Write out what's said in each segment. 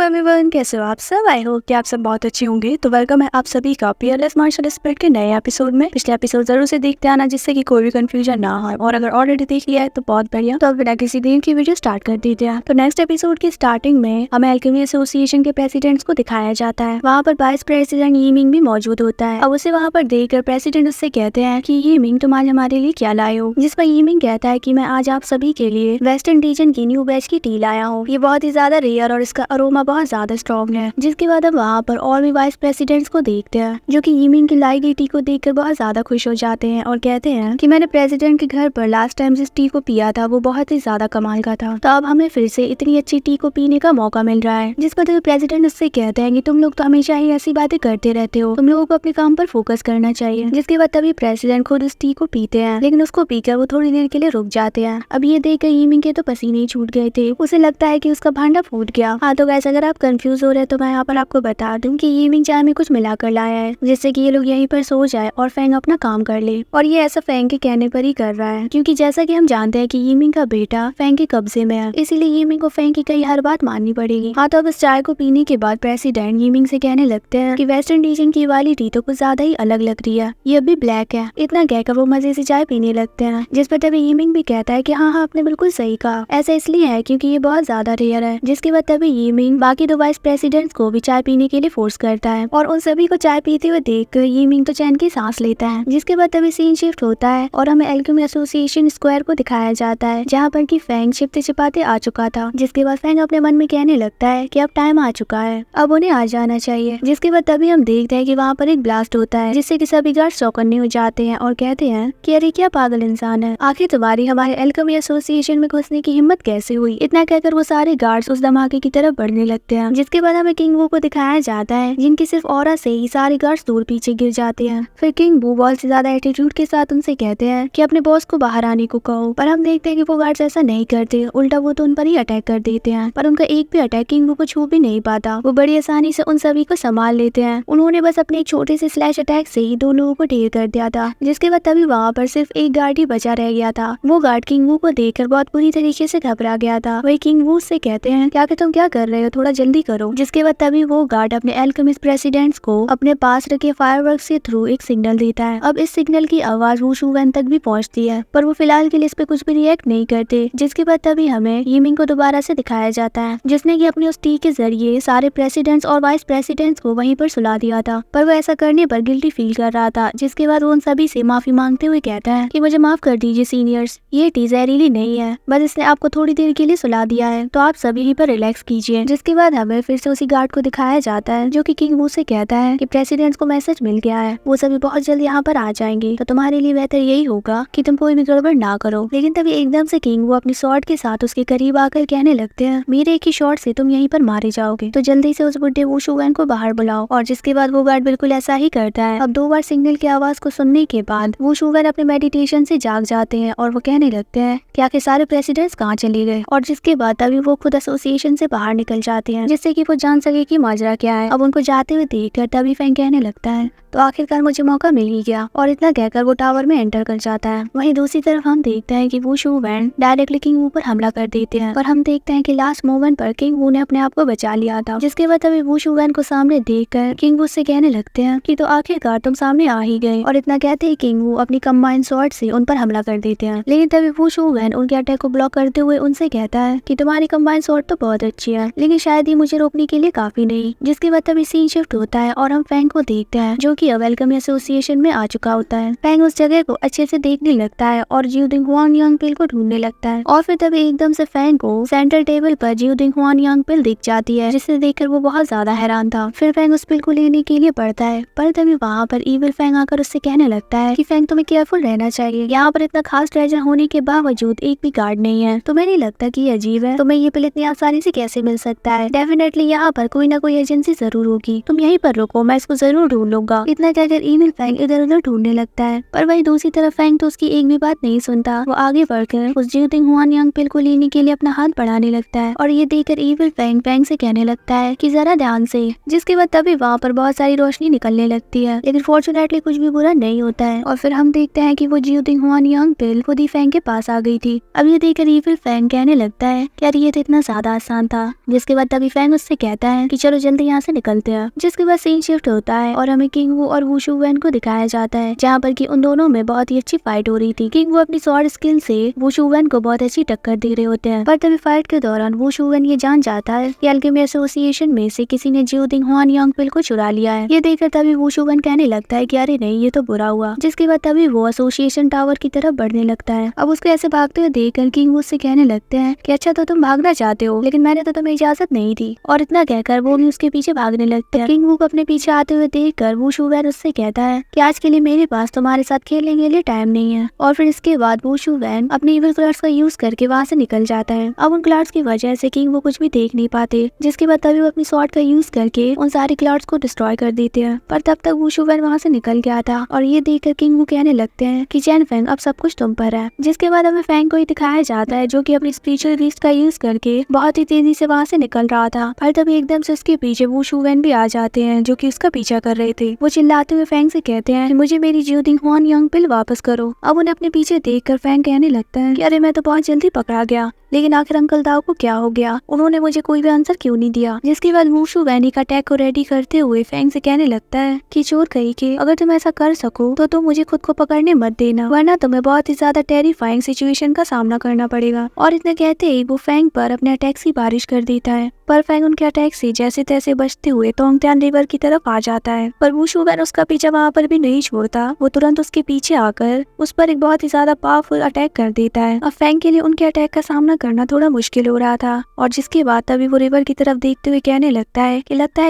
Everyone, कैसे हो आप सब। आई होप कि आप सब बहुत अच्छे होंगे। तो वेलकम है आप सभी का पीएलएस मार्शल स्पिरिट के नए एपिसोड में। पिछले एपिसोड जरूर से देखते आना जिससे कि कोई भी कंफ्यूजन ना हो, और अगर ऑलरेडी देख लिया है तो बहुत बढ़िया। तो अब बिना किसी देर की वीडियो स्टार्ट कर देते हैं। तो नेक्स्ट एपिसोड की स्टार्टिंग में हमें अल्केमी एसोसिएशन के प्रेसिडेंट्स को दिखाया जाता है। वहाँ पर वाइस प्रेसिडेंट यीमिंग भी मौजूद होता है। अब उसे वहाँ पर देखकर प्रेसिडेंट उससे कहते हैं कि यीमिंग, तुम आज हमारे लिए क्या लाए हो। जिस पर यीमिंग कहता है कि मैं आज आप सभी के लिए वेस्टर्न रीजन की न्यू बैच की टी लाया हूँ। ये बहुत ही ज्यादा रेयर और इसका अरोमा बहुत ज्यादा स्ट्रॉन्ग है। जिसके बाद हम वहाँ पर और भी वाइस प्रेसिडेंट्स को देखते हैं जो कि यीमिंग की लाई गई टी को देखकर बहुत ज्यादा खुश हो जाते हैं और कहते हैं कि मैंने प्रेसिडेंट के घर पर लास्ट टाइम जिस टी को पिया था वो बहुत ही ज्यादा कमाल का था, तो अब हमें फिर से इतनी अच्छी टी को पीने का मौका मिल रहा है। जिस पर प्रेसिडेंट उससे कहते हैं कि तुम लोग तो हमेशा ही ऐसी बातें करते रहते हो, तुम लोगों को अपने काम पर फोकस करना चाहिए। जिसके बाद तभी प्रेसिडेंट खुद उस टी को पीते हैं, लेकिन उसको पीकर वो थोड़ी देर के लिए रुक जाते हैं। अब ये देखकर यीमिंग के तो पसीने ही छूट गए थे। उसे लगता है कि उसका भांडा फूट गया। हाँ तो गाइस, अगर आप कंफ्यूज हो रहे हैं तो मैं यहाँ पर आपको बता दूं कि यीमिंग चाय में कुछ मिलाकर लाया है जिससे कि ये लोग यहीं पर सो जाए और फेंग अपना काम कर ले। और ये ऐसा फेंग के कहने पर ही कर रहा है, क्योंकि जैसा कि हम जानते हैं कि यीमिंग का बेटा फेंग के कब्जे में है, इसीलिए यीमिंग को फेंग की कई हर बात माननी पड़ेगी। हाँ तो अब इस चाय को पीने के बाद प्रेसिडेंट यीमिंग से कहने लगते हैं कि वेस्टर्न रीजन की वाली टी तो कुछ ज्यादा ही अलग लग रही है, ये भी ब्लैक है। इतना कहकर वो मजे से चाय पीने लगते हैं। जिस पर तभी यीमिंग भी कहता है कि हाँ आपने बिल्कुल सही कहा, ऐसा इसलिए है क्योंकि ये बहुत ज्यादा रेयर है। जिसके बाद तभी यीमिंग बाकी दो वाइस प्रेसिडेंट्स को भी चाय पीने के लिए फोर्स करता है और उन सभी को चाय पीते हुए देखकर यीमिंग तो चैन की सांस लेता है। जिसके बाद तभी सीन शिफ्ट होता है और हमें अल्केमी एसोसिएशन स्क्वायर को दिखाया जाता है, जहाँ पर कि फेंग छिपते छिपाते आ चुका था। जिसके बाद फेंग अपने मन में कहने लगता है कि अब टाइम आ चुका है, अब उन्हें आ जाना चाहिए। जिसके बाद तभी हम देखते हैं कि वहाँ पर एक ब्लास्ट होता है जिससे कि सभी गार्ड चौकन्ने हो जाते हैं और कहते हैं कि अरे क्या पागल इंसान है, आखिर तुम्हारी हमारे अल्केमी एसोसिएशन में घुसने की हिम्मत कैसे हुई। इतना कहकर वो सारे गार्ड्स उस धमाके की तरफ बढ़ने लगते हैं। जिसके बाद हमें किंग वू को दिखाया जाता है जिनकी सिर्फ ऑरा से ही सारे गार्ड्स दूर पीछे गिर जाते हैं। फिर किंग वू बॉल से ज्यादा एटीट्यूड के साथ उनसे कहते हैं कि अपने बॉस को बाहर आने को कहो, पर हम देखते हैं कि वो गार्ड्स ऐसा नहीं करते, उल्टा वो तो उन पर ही अटैक कर देते हैं। पर उनका एक भी अटैक किंग वू को छू भी नहीं पाता। वो बड़ी आसानी से उन सभी को संभाल लेते हैं। उन्होंने बस अपने एक छोटे से स्लैश अटैक से ही दो लोगों को ढेर कर दिया था। जिसके बाद तभी वहाँ पर सिर्फ एक गार्ड ही बचा रह गया था। वो गार्ड किंग वू को देखकर बहुत बुरी तरीके से घबरा गया था। वही किंग वू से कहते हैं क्या कि तुम क्या कर रहे हो, थोड़ा जल्दी करो। जिसके बाद तभी वो गार्ड अपने अल्केमिस्ट प्रेसिडेंट्स को अपने पास रखे फायरवर्क्स के थ्रू एक सिग्नल देता है। अब इस सिग्नल की आवाज वू शुवेन तक भी पहुंचती है, पर वो फिलहाल के लिए इस पे कुछ भी रिएक्ट नहीं करते। जिसके बाद तभी हमें यीमिंग को दोबारा से दिखाया जाता है जिसने कि अपनी उस टी के जरिए सारे प्रेसिडेंट्स और वाइस प्रेसिडेंट्स को वहीं पर सुला दिया था, पर वो ऐसा करने पर गिल्टी फील कर रहा था। जिसके बाद वो उन सभी से माफी मांगते हुए कहता है कि मुझे माफ कर दीजिए सीनियर्स, ये टी जहरीली नहीं है, बस इसने आपको थोड़ी देर के लिए सुला दिया है, तो आप सभी पर रिलैक्स कीजिए। जिसके बाद हमें फिर से उसी गार्ड को दिखाया जाता है जो कि किंग वू से कहता है कि प्रेसिडेंट्स को मैसेज मिल गया है, वो सभी बहुत जल्द यहाँ पर आ जाएंगे, तो तुम्हारे लिए बेहतर यही होगा कि तुम कोई भी गड़बड़ ना करो। लेकिन तभी एकदम से किंग वू अपनी स्वॉर्ड के साथ उसके करीब आकर कहने लगते हैं मेरे एक ही शॉट से तुम यहीं पर मारे जाओगे, तो जल्दी से उस बुड्ढे वू शुवेन को बाहर बुलाओ। और जिसके बाद वो गार्ड बिल्कुल ऐसा ही करता है। अब 2 बार सिग्नल की आवाज को सुनने के बाद वू शुवेन अपने मेडिटेशन से जाग जाते हैं और वो कहने लगते हैं कि आखिर सारे प्रेसिडेंट्स कहाँ चले गए। और जिसके बाद तभी वो खुद एसोसिएशन से बाहर निकल जाते हैं जिससे कि वो जान सके कि माजरा क्या है। अब उनको जाते हुए देखकर तभी फेंग कहने लगता है तो आखिरकार मुझे मौका मिल ही गया, और इतना कहकर वो टावर में एंटर कर जाता है। वहीं दूसरी तरफ हम देखते हैं कि वो शुवेन डायरेक्टली किंग वू पर हमला कर देते हैं, पर हम देखते हैं कि लास्ट मोमेंट पर किंग वू ने अपने आप को बचा लिया था। जिसके बाद तभी वो शुवेन को सामने देखकर किंग वू से कहने लगते हैं कि तो आखिरकार तुम सामने आ ही गए। और इतना कहते ही किंग वू अपनी कंबाइन स्वॉर्ड से उन पर हमला कर देते हैं। लेकिन तभी वो शुवेन उनके अटैक को ब्लॉक करते हुए उनसे कहता है कि तुम्हारी कंबाइन स्वॉर्ड तो बहुत अच्छी है, लेकिन शायद ये मुझे रोकने के लिए काफी नहीं। जिसके बाद तभी सीन शिफ्ट होता है और हम फेंग को देखते हैं जो कि अल्केमी एसोसिएशन में आ चुका होता है। फेंग उस जगह को अच्छे से देखने लगता है और जिउडिंग हुआन यांग पिल को ढूंढने लगता है। और फिर तभी एकदम से फेंग को सेंट्रल टेबल पर जिउडिंग हुआन यांग पिल दिख जाती है, जिसे देखकर वो बहुत ज्यादा हैरान था। फिर फेंग उस पिल को लेने के लिए बढ़ता है, पर तभी वहाँ पर ईविल फेंग आकर उससे कहने लगता है कि फेंग तुम्हें केयरफुल रहना चाहिए, यहाँ पर इतना खास ट्रेजर होने के बावजूद एक भी गार्ड नहीं है। तुम्हें नहीं लगता कि ये अजीब है, तुम्हें ये पिल इतनी आसानी से कैसे मिल सकता है। डेफिनेटली यहाँ पर कोई ना कोई एजेंसी जरूर होगी, तुम यहीं पर रुको, मैं इसको जरूर ढूंढ लूंगा। इतना कहकर इविल फैंग इधर उधर ढूंढने लगता है, पर वही दूसरी तरफ फैंग तो उसकी एक भी बात नहीं सुनता। वो आगे बढ़कर उस ज्यूतिंग हुआन यांग पिल को लेने के लिए अपना हाथ बढ़ाने लगता है और ये देखकर इविल फैंग फैंग से कहने लगता है कि जरा ध्यान से। जिसके बाद तभी वहाँ पर बहुत सारी रोशनी निकलने लगती है, लेकिन फॉर्चुनेटली कुछ भी बुरा नहीं होता है। और फिर हम देखते हैं कि वो ज्यूतिंग हुआन यांग पिल खुद ही फैंग के पास आ गई थी। अब ये देखकर इविल फैंग कहने लगता है कि यार ये तो इतना ज्यादा आसान था। जिसके बाद तभी फैंग उससे कहता है कि चलो जल्दी यहाँ से निकलते हैं। जिसके बाद सीन शिफ्ट होता है और हमें किंग वू और वुशु वैन को दिखाया जाता है, जहाँ पर कि उन दोनों में बहुत ही अच्छी फाइट हो रही थी। किंग वू अपनी स्वॉर्ड स्किल से वुशु वैन को बहुत अच्छी टक्कर दे रहे होते हैं, पर तभी फाइट के दौरान वुशु वैन ये जान जाता है कि अल्केमी एसोसिएशन में से किसी ने ज्यूतिंग हुआन यांग पिल को चुरा लिया है। ये देखकर तभी वुशु वैन कहने लगता है कि अरे नहीं, ये तो बुरा हुआ। जिसके बाद तभी वो एसोसिएशन टावर की तरफ बढ़ने लगता है। अब उसको ऐसे भागते हुए देखकर किंग वू उससे कहने लगते हैं कि अच्छा तो तुम भागना चाहते हो, लेकिन मैंने तो तुम्हें इजाजत नहीं दी। और इतना कहकर वो भी उसके पीछे भागने लगते हैं। किंग वू को अपने पीछे आते हुए देखकर वुशु वैन उससे कहता है कि आज के लिए मेरे पास तुम्हारे साथ खेलने के लिए टाइम नहीं है। और फिर इसके बाद वुशु वैन अपने इविल क्लाउड्स का यूज करके वहाँ से निकल जाता है। अब उन क्लाउड्स की वजह से किंग वो कुछ भी देख नहीं पाते। जिसके बाद तभी वो अपनी स्वॉर्ड का यूज करके उन सारे क्लाउड्स को डिस्ट्रॉय कर देते हैं, पर तब तक वुशु वैन वहाँ से निकल गया था। और ये देखकर किंग वो कहने लगते हैं कि चैन फैंग अब सब कुछ तुम पर है। जिसके बाद हमें फैंग को ही दिखाया जाता है जो कि अपनी स्पिरिचुअल गिफ्ट का यूज करके बहुत ही तेजी से वहाँ से निकल रहा था। पर तभी एकदम से उसके पीछे वुशु वैन भी आ जाते हैं जो कि उसका पीछा कर रहे थे। वो चिल्लाते हुए फैंग से कहते हैं कि मुझे मेरी ज्यूतिंग हुआन यांग पिल वापस करो। अब उन्हें अपने पीछे देखकर फैंग कहने लगता है कि अरे मैं तो बहुत जल्दी पकड़ा गया, लेकिन आखिर अंकल दाओ को क्या हो गया, उन्होंने मुझे कोई भी आंसर क्यों नहीं दिया। जिसके बाद वुशु वैन का अटैक को रेडी करते हुए फैंग से कहने लगता है कि चोर कहीं के अगर तुम ऐसा कर सको तो तुम मुझे खुद को पकड़ने मत देना, वरना तुम्हें बहुत ही ज्यादा टेरिफाइंग सिचुएशन का सामना करना पड़ेगा। और इतना कहते ही वो फैंग पर अपने अटैक्स की बारिश कर देता है, पर फैंग उनके अटैक से जैसे तैसे बचते हुए तोंगत्यान रिवर की तरफ आ जाता है। पर वुशु वैन उसका पीछा वहाँ पर भी नहीं छोड़ता, वो तुरंत उसके पीछे आकर उस पर एक बहुत ही ज्यादा पावरफुल अटैक कर देता है। अब फैंग के लिए उनके अटैक का सामना करना थोड़ा मुश्किल हो रहा था। और जिसके बाद तभी वो रिवर की तरफ देखते हुए कहने लगता है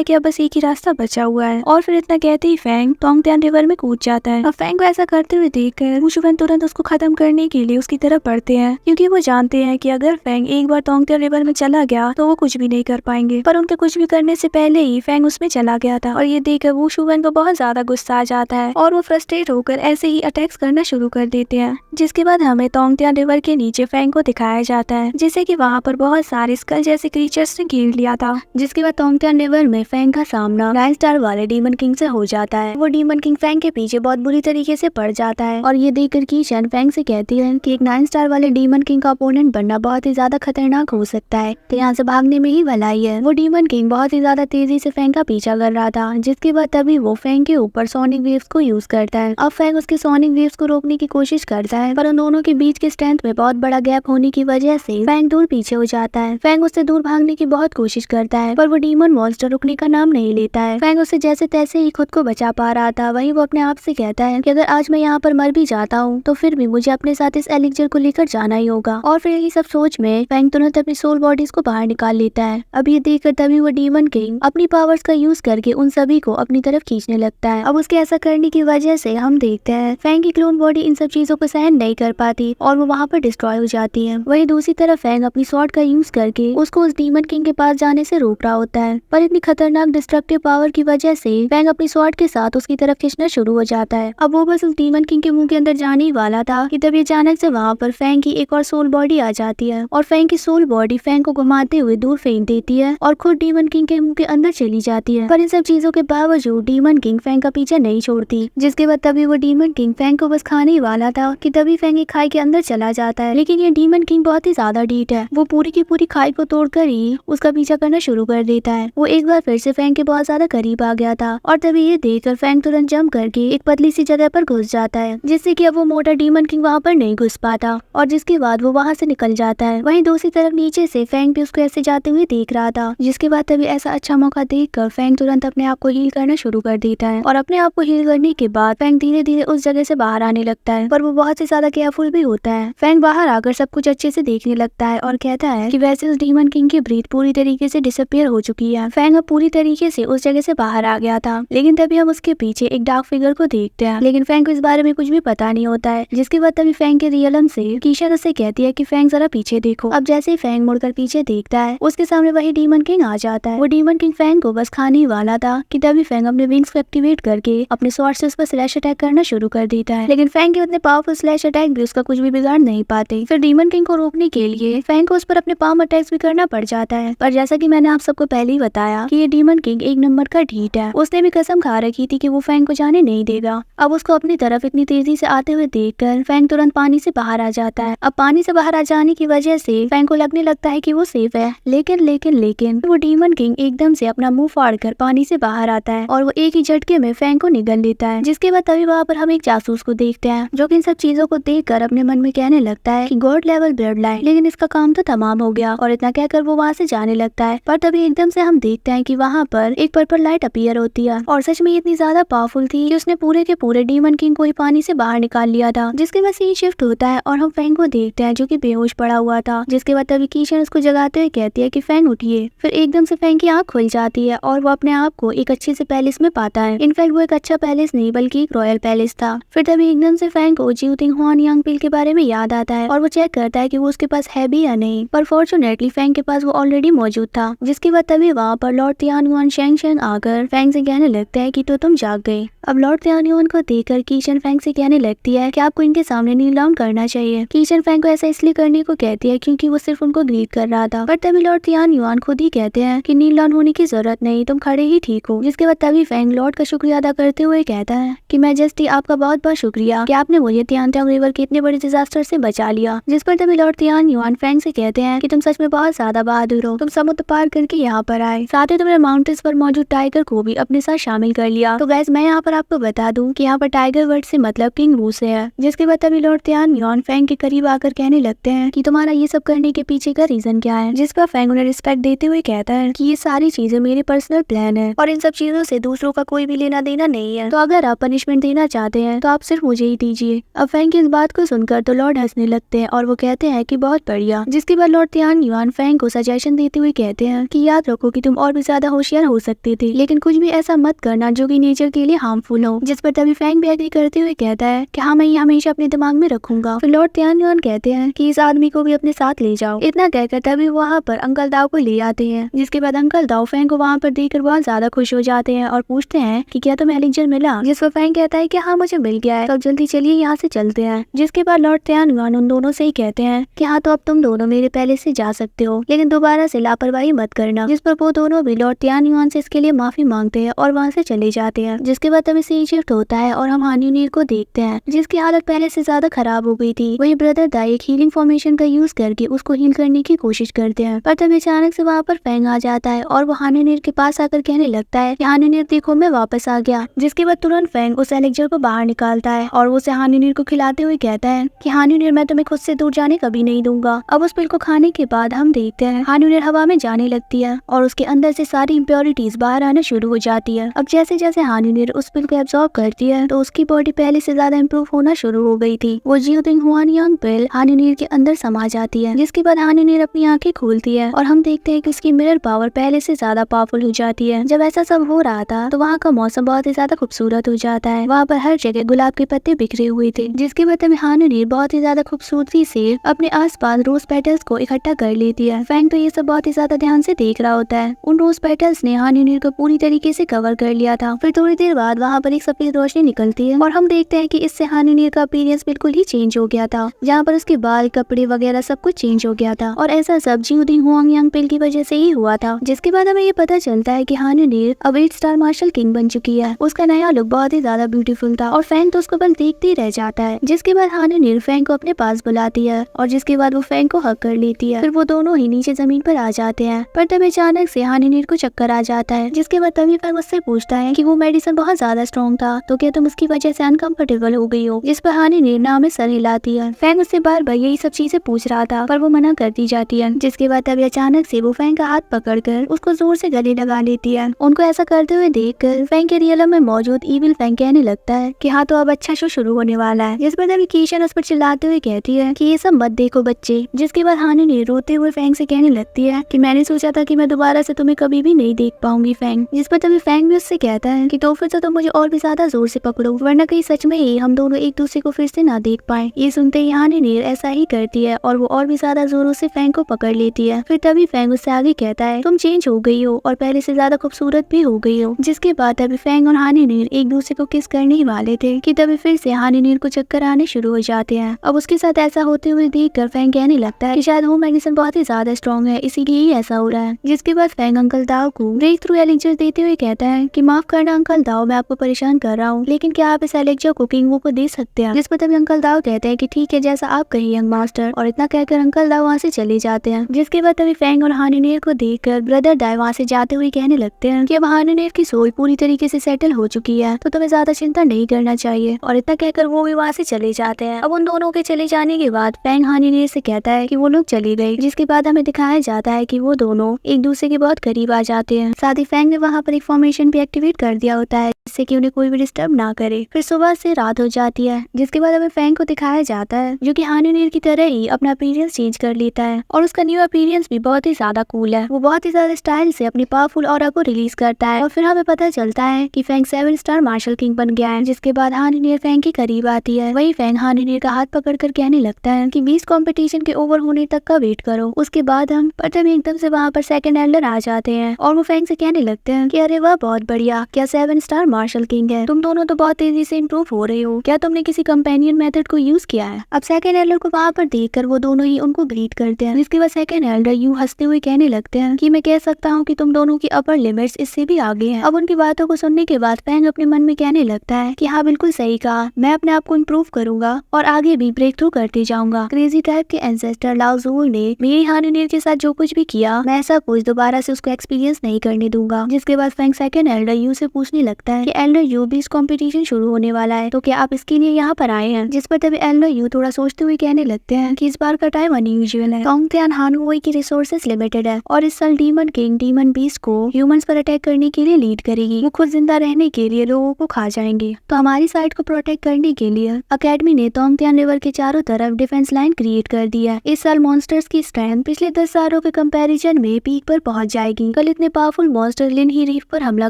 कि अब बस एक ही रास्ता बचा हुआ है। और फिर इतना कहते ही फैंग तोंगत्यान रिवर में कूद जाता है। अब फैंग को ऐसा करते हुए देखकर वुशु वैन तुरंत उसको खत्म करने के लिए उसकी तरफ बढ़ते हैं, क्योंकि वो जानते हैं कि अगर फैंग एक बार तोंगत्यान रिवर में चला गया तो वो कुछ भी नहीं कर पाएंगे। पर उनके कुछ भी करने से पहले ही फैंग उसमें चला गया था। और ये देखकर वुशु वैन को बहुत ज्यादा गुस्सा आ जाता है और वो फ्रस्ट्रेट होकर ऐसे ही अटैक्स करना शुरू कर देते हैं। जिसके बाद हमें तोंगत्यान रिवर के नीचे फैंग को दिखाया जाता है, जिससे कि वहाँ पर बहुत सारे स्कल जैसे क्रीचर्स ने घेर लिया था। जिसके बाद तोंगत्यान रिवर में फैंग का सामना 9 स्टार वाले डीमन किंग से हो जाता है। वो डीमन किंग फैंग के पीछे बहुत बुरी तरीके से पड़ जाता है। और ये देखकर कीचन फैंग से कहती है कि एक 9 स्टार वाले डीमन किंग का अपोनेंट बनना बहुत ही ज्यादा खतरनाक हो सकता है, तो यहाँ से भागने में ही भलाई है। वो डीमन किंग बहुत ही ज्यादा तेजी से फैंग का पीछा कर रहा था। जिसके बाद तभी वो फैंग के ऊपर सोनिक वेव्स को यूज करता है। अब फैंग उसके सोनिक वेव्स को रोकने की कोशिश करता है, पर उन दोनों के बीच के स्ट्रेंथ में बहुत बड़ा गैप होने की वजह से फैंग दूर पीछे हो जाता है। फैंग उससे दूर भागने की बहुत कोशिश करता है, पर वो डीमन मॉन्स्टर रुकने का नाम नहीं लेता है। फैंग उससे जैसे तैसे ही खुद को बचा पा रहा था। वहीं वो अपने आप से कहता है कि अगर आज मैं यहाँ पर मर भी जाता हूँ तो फिर भी मुझे अपने साथ इस एलिक्सर को लेकर जाना ही होगा। और फिर यही सब सोच में फैंग तुरंत अपनी सोल बॉडीज को बाहर निकाल लेता है। अब ये देखकर तभी वो डीमन किंग अपनी पावर्स का यूज करके उन सभी को अपनी तरफ खींचने लगता है। अब उसके ऐसा करने की वजह से हम देखते हैं फैंग की क्लोन बॉडी इन सब चीजों को सहन नहीं कर पाती और वो वहाँ पर डिस्ट्रॉय हो जाती है। वहीं दूसरी तरफ फैंग अपनी स्वॉर्ड का यूज करके उसको उस डीमन किंग के पास जाने से रोक रहा होता है, पर इतनी खतरनाक डिस्ट्रक्टिव पावर की वजह से फैंग अपनी स्वॉर्ड के साथ उसकी तरफ खींचना शुरू हो जाता है। अब वो बस उस डीमन किंग के मुंह के अंदर जाने ही वाला था कि तभी अचानक से वहाँ पर फैंग की एक और सोल बॉडी आ जाती है और फैंग की सोल बॉडी फैंग को घुमाते हुए दूर फेंक देती है और खुद डीमन किंग के मुंह के अंदर चली जाती है। पर इन सब चीजों के बावजूद डीमन किंग फैंग का पीछा नहीं छोड़ती। जिसके बाद तभी वो डीमन किंग फैंग को बस खाने ही वाला था कि तभी फैंग एक खाई के अंदर चला जाता है। लेकिन ये डीमन किंग बहुत ही ज्यादा ढीठ है, वो पूरी की पूरी खाई को तोड़कर ही उसका पीछा करना शुरू कर देता है। वो एक बार फिर से फैंग के बहुत ज्यादा करीब आ गया था और तभी ये देखकर फैंग तुरंत जंप करके एक पतली सी जगह पर घुस जाता है, जिससे कि अब वो मोटा डीमन किंग वहाँ पर नहीं घुस पाता और जिसके बाद वो वहाँ से निकल जाता है। वहीं दूसरी तरफ नीचे से फैंग भी उसको ऐसे जाते हुए देख रहा था। जिसके बाद तभी ऐसा अच्छा मौका देखकर फैंग तुरंत अपने आप को हील करना शुरू कर देता है और अपने आप को हील करने के बाद फैंग धीरे धीरे उस जगह से बाहर आने लगता है, पर वो बहुत ही ज्यादा केयरफुल भी होता है। फैंग बाहर आकर सब कुछ अच्छे से देखने करने लगता है और कहता है कि वैसे उस डीमन किंग की ब्रीथ पूरी तरीके से डिसअपियर हो चुकी है। फैंग अब पूरी तरीके से उस जगह से बाहर आ गया था, लेकिन तभी हम उसके पीछे एक डार्क फिगर को देखते हैं, लेकिन फैंग को इस बारे में कुछ भी पता नहीं होता है। जिसके बाद तभी फैंग के रियलम से कीशन उससे कहती है कि फैंग जरा पीछे देखो। अब जैसे ही फैंग मुड़कर पीछे देखता है, उसके सामने वही डीमन किंग आ जाता है। वो डीमन किंग फैंग को बस खाने ही वाला था कि तभी फैंग अपने विंग्स को एक्टिवेट करके अपने स्वॉर्ड से उस पर स्लैश अटैक करना शुरू कर देता है, लेकिन फैंग के उतने पावरफुल स्लैश अटैक भी उसका कुछ भी बिगाड़ नहीं पाते। फिर डीमन किंग को रोकने के लिए फैंग को उस पर अपने पाम अटैक्स भी करना पड़ जाता है। पर जैसा कि मैंने आप सबको पहले ही बताया कि ये डीमन किंग एक नंबर का ढीठ है। उसने भी कसम खा रखी थी कि वो फैंग को जाने नहीं देगा। अब उसको अपनी तरफ इतनी तेजी से आते हुए देखकर फैंग तुरंत पानी से बाहर आ जाता है। अब पानी से बाहर आ जाने की वजह से फैंग को लगने लगता है कि वो सेफ है, लेकिन वो डीमन किंग एकदम से अपना मुंह फाड़कर पानी से बाहर आता है और वो एक ही झटके में फैंग को निगल लेता है। जिसके बाद तभी वहाँ पर हम एक जासूस को देखते हैं जो कि इन सब चीजों को देखकर अपने मन में कहने लगता है कि गॉड लेवल ब्लड लाइन, लेकिन इसका काम तो तमाम हो गया। और इतना कहकर वो वहाँ से जाने लगता है, पर तभी एकदम से हम देखते हैं कि वहाँ पर एक पर्पल लाइट अपीयर होती है और सच में इतनी ज्यादा पावरफुल थी कि उसने पूरे के पूरे डीमन किंग को ही पानी से बाहर निकाल लिया था। जिसके बाद सीन शिफ्ट होता है और हम फैंग को देखते हैं जो कि बेहोश पड़ा हुआ था। जिसके बाद तभी कीशन उसको जगाते हुए कहती है कि फैंग उठिए। फिर एकदम से फैंग की आंख खुल जाती है और वो अपने आप को एक अच्छे से पैलेस में पाता है। इनफैक्ट वो एक अच्छा पैलेस नहीं बल्कि एक रॉयल पैलेस था। फिर तभी एकदम से फैंग को जियोतिंग हुआन यांगपिल के बारे में याद आता है और वो चेक करता है कि वो उसके पास है भी या नहीं, पर फॉर्चुनेटली फैंग के पास वो ऑलरेडी मौजूद था। जिसके बाद तभी वहाँ पर लॉर्ड तियानुआन शेंग आकर फैंग से कहने लगता है कि तो तुम जाग गए। अब लॉर्ड तियानुआन को देखकर कीशन फैंग से कहने लगती है कि आपको इनके सामने नील डाउन करना चाहिए। कीशन फैंग को ऐसा इसलिए करने को कहती है क्योंकि वो सिर्फ उनको ग्रीट कर रहा था, पर तभी लॉर्ड तियानुआन खुद ही कहते हैं कि नील डाउन होने की जरूरत नहीं, तुम खड़े ही ठीक हो। जिसके बाद तभी फैंग लॉर्ड का शुक्रिया अदा करते हुए कहता है कि मैजेस्टी आपका बहुत बहुत शुक्रिया कि आपने मुझे तियानटांग रिवर के इतने बड़े डिजास्टर से बचा लिया। जिस पर तभी लॉर्ड तियानुआन फैंग से कहते हैं कि तुम सच में बहुत ज्यादा बहादुर हो, तुम समुद्र पार करके यहाँ पर आए, साथ ही तुमने माउंटेन्स पर मौजूद टाइगर को भी अपने साथ शामिल कर लिया। तो गाइस मैं यहाँ पर आपको बता दूं कि यहाँ पर टाइगर वर्ड से मतलब किंग वू से है। जिसके बाद तभी लॉर्ड तियानुआन फैंग के करीब आकर कहने लगते हैं कि तुम्हारा ये सब करने के पीछे का रीजन क्या है। जिस पर फैंग उन्हें रिस्पेक्ट देते हुए कहता है कि ये सारी चीजें मेरे पर्सनल प्लान है और इन सब चीजों से दूसरों का कोई भी लेना देना नहीं है, तो अगर आप पनिशमेंट देना चाहते हैं तो आप सिर्फ मुझे ही दीजिए। अब फैंग की इस बात को सुनकर तो लॉर्ड हंसने लगते हैं और वो कहते हैं कि बहुत बढ़िया। जिसके बाद लॉर्ड तियानुआन फैंग को सजेशन देते हुए कहते हैं कि याद रखो कि तुम और भी ज्यादा होशियार हो सकते थे, लेकिन कुछ भी ऐसा मत करना जो कि नेचर के लिए हार्मफुल हो। जिस पर तभी फैंग भी एग्री करते हुए कहता है कि हाँ मैं ये हमेशा अपने दिमाग में रखूंगा। फिर लॉर्ड तियानुआन कहते हैं कि इस आदमी को भी अपने साथ ले जाओ। इतना कहकर तभी वहाँ पर अंकल दाओ को ले आते हैं। जिसके बाद अंकल दाओ फैंग को वहाँ पर देखकर बहुत ज्यादा खुश हो जाते हैं और पूछते हैं कि क्या तुम्हें एलिक्जर मिला। जिस पर फैंग कहता है कि हाँ मुझे मिल गया है, तो जल्दी चलिए यहाँ से चलते हैं। जिसके बाद लॉर्ड तियानुआन उन दोनों से ही कहते हैं कि हाँ तो अब तुम दोनों मेरे पैलेस से जा सकते हो, लेकिन दोबारा से लापरवाही मत करना। जिस पर वो दोनों भी लॉर्ड तियानुआन से इसके लिए माफी मांगते हैं और वहाँ से चले जाते हैं। जिसके बाद तभी सीन शिफ्ट होता है और हम हान्यूनीर को देखते हैं जिसकी हालत पहले से ज्यादा खराब हो गई थी। वही ब्रदर दाई एक हीलिंग फॉर्मेशन का यूज करके उसको हील करने की कोशिश करते हैं, पर तभी अचानक से वहाँ पर फैंग आ जाता है और वो हान्यूनीर के पास आकर कहने लगता है कि हान्यूनीर देखो मैं वापस आ गया। जिसके बाद तुरंत फैंग उस एलेक्जर को बाहर निकालता है और वो उसे हान्यूनीर को खिलाते हुए कहता है कि हान्यूनीर मैं तुम्हें खुद से दूर जाने कभी नहीं दूंगा। अब उस पिल को खाने के बाद हम देखते हैं हान्यूनीर हवा में जाने लगती है और उसके अंदर से सारी इम्प्योरिटीज बाहर आना शुरू हो जाती है। अब जैसे जैसे हान्यूनीर उस पिल को एब्जॉर्ब करती है तो उसकी बॉडी पहले से ज्यादा इम्प्रूव होना शुरू हो गई थी। वो जियोतिंग हुआन यांग पिल हान्यूनीर के अंदर समा जाती है। जिसके बाद हान्यूनीर अपनी आंखें खोलती है और हम देखते हैं कि उसकी मिरर पावर पहले से ज्यादा पावरफुल हो जाती है। जब ऐसा सब हो रहा था तो वहाँ का मौसम बहुत ही ज्यादा खूबसूरत हो जाता है। वहाँ पर हर जगह गुलाब के पत्ते बिखरे हुए थे। जिसके बाद हमें हान्यूनीर बहुत ही ज्यादा खूबसूरती से अपने आसपास रोज पेटल्स को इकट्ठा कर लेती है। फैंग तो ये सब बहुत ही ज्यादा ध्यान से देख रहा होता है। उन रोज पेटल्स ने हान्यूनीर को पूरी तरीके से कवर कर लिया था। फिर थोड़ी देर बाद वहाँ पर एक सफेद रोशनी निकलती है और हम देखते हैं कि इससे हान्यूनीर का अपीयरेंस बिल्कुल ही चेंज हो गया था। जहाँ पर उसके बाल, कपड़े वगैरह सब कुछ चेंज हो गया था और ऐसा सब जियोतिंग हुआन यांग पिल की वजह से ही हुआ था। जिसके बाद हमें ये पता चलता है कि हान्यूनीर अब 8 स्टार मार्शल किंग बन चुकी है। उसका नया लुक बहुत ही ज्यादा ब्यूटीफुल था और फैंग तो उसको बस देखते ही रह जाता है। जिसके बाद हान्यूनीर फैंग को अपने पास बुलाती है और जिसके बाद वो फैंग को हक कर लेती है। फिर वो दोनों ही नीचे जमीन पर आ जाते हैं, पर तभी अचानक से हान्यूनीर को चक्कर आ जाता है। जिसके बाद तभी फैंग उससे पूछता है कि वो मेडिसिन बहुत ज्यादा स्ट्रॉन्ग था तो क्या तुम उसकी वजह से अनकंफर्टेबल हो गई हो। जिस पर हान्यूनीर नाम में सर हिलाती है। फैंग उससे बार बार यही सब चीजें पूछ रहा था पर वो मना करती जाती है। जिसके बाद तभी अचानक से वो फैंग का हाथ पकड़कर उसको जोर से गले लगा लेती है। उनको ऐसा करते हुए देखकर फैंग के रियलम में मौजूद ईविल फैंग कहने लगता है कि हाँ तो अब अच्छा शो शुरू होने वाला है। जिस पर तभी कीशन उस पर चिल्लाते हुए कहती है कि ये सब मत देखो बच्चे, बच्चे। जिसके बाद हानि ने रोते हुए फैंग से कहने लगती है कि मैंने सोचा था कि मैं दोबारा से तुम्हें कभी भी नहीं देख पाऊंगी फैंग। जिस पर तभी फैंग भी उससे कहता है कि तो फिर तो तुम मुझे और भी ज्यादा जोर से पकड़ो, वरना कहीं सच में ही हम दोनों एक दूसरे को फिर से ना देख पाए। ये सुनते ही हानि ने ऐसा ही करती है और वो और भी ज्यादा जोरों से फैंग को पकड़ लेती है। फिर तभी फैंग उससे आगे कहता है तुम चेंज हो गई हो और पहले से ज्यादा खूबसूरत भी हो गई हो। जिसके बाद तभी फैंग और हानि नीर एक दूसरे को किस करने ही वाले थे कि तभी फिर से हानि नीर को चक्कर आने शुरू हो जाते हैं। अब उसके साथ ऐसा होते हुए देखकर फैंग कहने लगता है कि शायद होम मेडिसिन बहुत ही ज्यादा स्ट्रॉन्ग है, इसीलिए ही ऐसा हो रहा है। जिसके बाद फैंग अंकल दाओ को ब्रेक थ्रू एलेक्जर देते हुए कहता है कि माफ करना अंकल दाओ, मैं आपको परेशान कर रहा हूँ, लेकिन क्या आप इस एलेक्जर को किंगवू को दे सकते हैं। जिस पर तभी अंकल दाओ कहते हैं कि ठीक है, जैसा आप कहिए यंग मास्टर, और इतना कहकर अंकल दाओ वहाँ से चले जाते हैं। जिसके बाद तभी फैंग और हानि नीर को देखकर ब्रदर दाई वहाँ से जाते हुए कहने लगते हैं कि अब हानि नीर की सोच पूरी तरीके से सेटल हो चुकी है, तो तुम्हें ज्यादा चिंता नहीं करना चाहिए। और इतना कहकर वो भी वहाँ से चले जाते हैं। अब उन दोनों के चले जाने के बाद फैंग हानि नीर से कहता है कि वो लोग चले गए। जिसके बाद हमें दिखाया जाता है कि वो दोनों एक दूसरे के बहुत करीब आ जाते हैं। साथ ही फैंग ने वहाँ पर एक फॉर्मेशन भी एक्टिवेट कर दिया होता है जिससे कि उन्हें कोई भी डिस्टर्ब ना करे। फिर सुबह से रात हो जाती है। जिसके बाद हमें फैंग को दिखाया जाता है जो कि हानि नीर की तरह ही अपना अपीयरेंस चेंज कर लेता है और उसका न्यू अपीयरेंस भी बहुत ही ज्यादा कूल है। वो बहुत ही ज्यादा स्टाइल से अपनी पावरफुल ऑरा को रिलीज करता है और फिर हमें पता चलता है कि फैंग 7 स्टार मार्शल किंग बन गया है। जिसके बाद हानि नीर फैंग के करीब आती है। वही फैंग हानि नीर का हाथ पकड़कर कहने लगता है कि 20 कंपटीशन के ओवर होने तक का वेट करो, उसके बाद हम। पर तभी एकदम से वहाँ पर सेकंड एल्डर आ जाते हैं और वो फैंग से कहने लगते हैं कि अरे वाह बहुत बढ़िया, क्या 7 स्टार मार्शल किंग है, तुम दोनों तो बहुत तेजी से इम्प्रूव हो रहे हो, क्या तुमने किसी कंपेनियन मेथड को यूज किया है। अब सेकंड एल्डर को वहाँ पर देखकर वो दोनों ही उनको ग्रीट करते हैं। जिसके बाद सेकंड एल्डर यूं हंसते हुए कहने लगते हैं कि मैं कह सकता हूँ कि तुम दोनों की अपर लिमिट्स इससे भी आगे हैं। अब उनकी बातों को सुनने के बाद फैंग अपने मन में कहने लगता है कि हाँ बिल्कुल सही कहा, मैं अपने आप को इम्प्रूव करूंगा और आगे भी ब्रेक थ्रू करते जाऊंगा। क्रेजी टाइप के एंसेस्टर लाओ ज़ू ने मेरी हानि नीर के साथ जो कुछ भी किया, मैं ऐसा कुछ दोबारा से उसको एक्सपीरियंस नहीं करने दूंगा। जिसके बाद फैंग सेकंड एल्डर यू से पूछने लगता है कि एल्डर यू भी इस कंपटीशन शुरू होने वाला है, तो क्या आप इसके लिए यहाँ पर आए हैं। जिस पर तभी एल्डर यू थोड़ा सोचते हुए कहने लगते हैं कि इस बार का टाइम अनयूजुअल है। तोंगतियान हानुओई की रिसोर्सेज लिमिटेड है और इस साल डीमन किंग डीमन बीस्ट को ह्यूमंस पर अटैक करने के लिए लीड करेगी। वो खुद जिंदा रहने के लिए लोगों को खा जाएंगे, तो हमारी साइड को प्रोटेक्ट करने के लिए अकेडमी ने तोंगतियान रिवर के चारों तरफ डिफेंस लाइन क्रिएट कर दी है। इस साल मॉन्स्टर्स की स्ट्रेंथ पिछले 10 सालों के कंपैरिजन में पीक पर पहुंच जाएगी। कल इतने पावरफुल मॉन्स्टर लिन ही रीफ पर हमला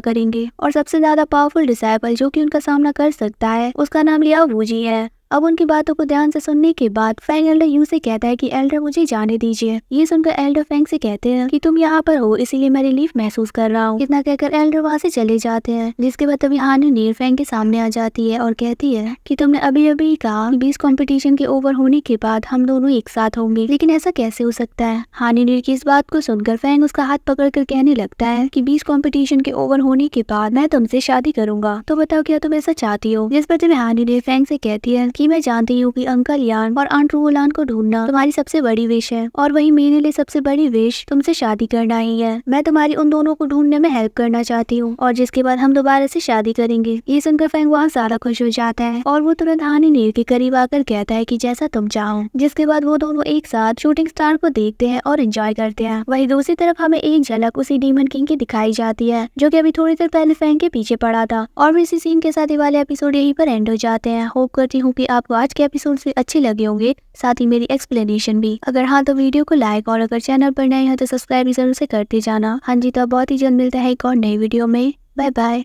करेंगे और सबसे ज्यादा पावरफुल डिसाइपल जो कि उनका सामना कर सकता है उसका नाम लियाओ वूजी है। अब उनकी बातों को ध्यान से सुनने के बाद फैंग एल्डर यू से कहता है कि एल्डर मुझे जाने दीजिए। ये सुनकर एल्डर फैंग से कहते हैं कि तुम यहाँ पर हो इसीलिए मैं रिलीफ महसूस कर रहा हूँ। इतना कहकर एल्डर वहाँ से चले जाते हैं। जिसके बाद तभी हानि नीर फैंग के सामने आ जाती है और कहती है कि तुमने अभी अभी कहा 20 कंपटीशन के ओवर होने के बाद हम दोनों एक साथ होंगे, लेकिन ऐसा कैसे हो सकता है। हानि नीर की इस बात को सुनकर फैंग उसका हाथ पकड़कर कहने लगता है कि 20 कंपटीशन के ओवर होने के बाद मैं तुमसे शादी करूंगा, तो बताओ क्या तुम ऐसा चाहती हो। जिस पर तभी हानि नीर फैंग से कहती है कि मैं जानती हूँ कि अंकल यान और आंट रूलान को ढूंढना तुम्हारी सबसे बड़ी विश है और वही मेरे लिए सबसे बड़ी विश तुमसे शादी करना ही है। मैं तुम्हारी उन दोनों को ढूंढने में हेल्प करना चाहती हूँ और जिसके बाद हम दोबारा से शादी करेंगे। ये सुनकर फैंग वहाँ ज्यादा खुश हो जाता है और वो तुरंत हानि नीर के करीब आकर कहता है कि जैसा तुम चाहो। जिसके बाद वो दोनों एक साथ शूटिंग स्टार को देखते हैं और एंजॉय करते हैं। वही दूसरी तरफ हमें एक झलक उसी डीमन किंग की दिखाई जाती है जो कि अभी थोड़ी देर पहले फैंग के पीछे पड़ा था। और इसी सीन के साथ ये वाले एपिसोड यहीं पर एंड हो जाते हैं। होप करती हूँ कि आपको आज के एपिसोड से अच्छे लगे होंगे, साथ ही मेरी एक्सप्लेनेशन भी। अगर हाँ तो वीडियो को लाइक और अगर चैनल पर नए हैं तो सब्सक्राइब जरूर से करते जाना। हाँ जी, तो बहुत ही जल्द मिलता है एक और नई वीडियो में। Bye bye.